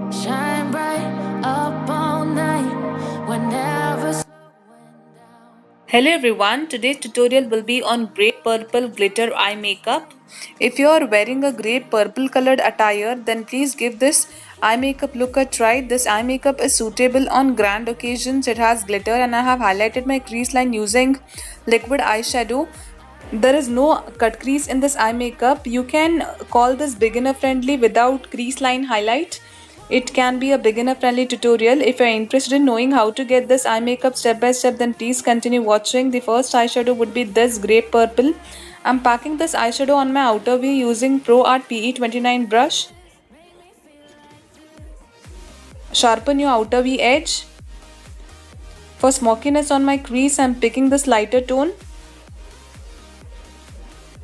Shine bright up all night whenever. Hello everyone, today's tutorial will be on grape purple glitter eye makeup. If you are wearing a grape purple colored attire, then please give this eye makeup look a try. This eye makeup is suitable on grand occasions. It has glitter and I have highlighted my crease line using liquid eyeshadow. There is no cut crease in this eye makeup. You can call this beginner friendly without crease line highlight. It can be a beginner friendly tutorial. If you're interested in knowing how to get this eye makeup step by step, then please continue watching. The first eyeshadow would be this grape purple. I'm packing this eyeshadow on my outer V using Pro Art PE29 brush. Sharpen your outer V edge. For smokiness on my crease, I'm picking this lighter tone.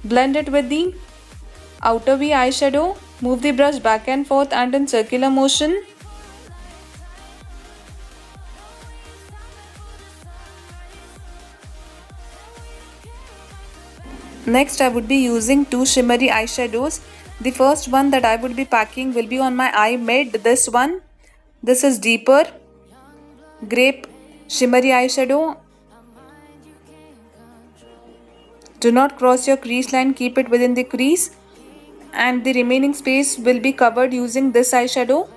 Blend it with the outer V eyeshadow. Move the brush back and forth and in circular motion. Next, I would be using two shimmery eyeshadows. The first one that I would be packing will be on my eye mid. This one. This is deeper grape shimmery eyeshadow. Do not cross your crease line, keep it within the crease. And the remaining space will be covered using this eyeshadow.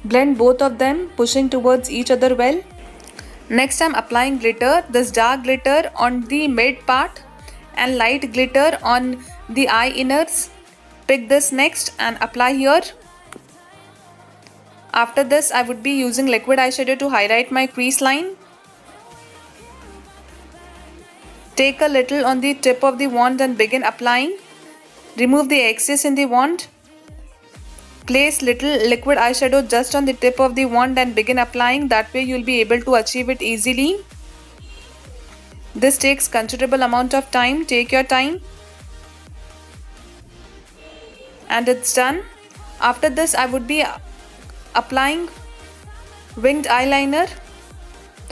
Blend both of them, pushing towards each other well. Next, I'm applying glitter, this dark glitter on the mid part and light glitter on the eye inners. Pick this next and apply here. After this, I would be using liquid eyeshadow to highlight my crease line. Take a little on the tip of the wand and begin applying. Remove the excess in the wand. Place little liquid eyeshadow just on the tip of the wand and begin applying. That way you'll be able to achieve it easily. This takes considerable amount of time. Take your time. And it's done. After this, I would be applying winged eyeliner.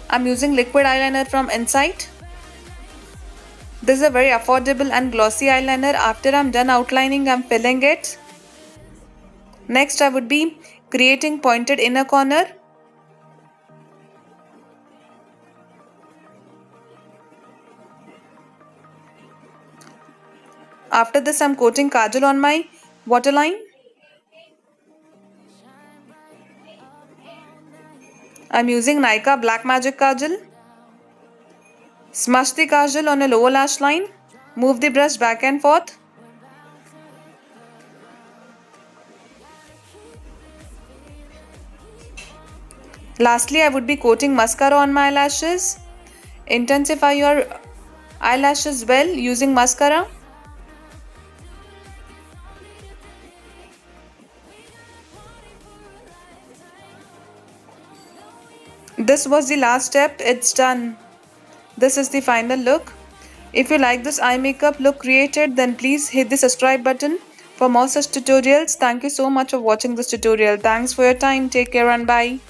I'm using liquid eyeliner from Insight. This is a very affordable and glossy eyeliner. After I'm done outlining, I'm filling it. Next, I would be creating pointed inner corner. After this, I'm coating kajal on my waterline. I'm using Nykaa Black Magic Kajal. Smush the kajal on a lower lash line. Move the brush back and forth. Lastly, I would be coating mascara on my eyelashes. Intensify your eyelashes well using mascara. This was the last step. It's done. This is the final look. If you like this eye makeup look created, then please hit the subscribe button for more such tutorials. Thank you so much for watching this tutorial. Thanks for your time. Take care and bye.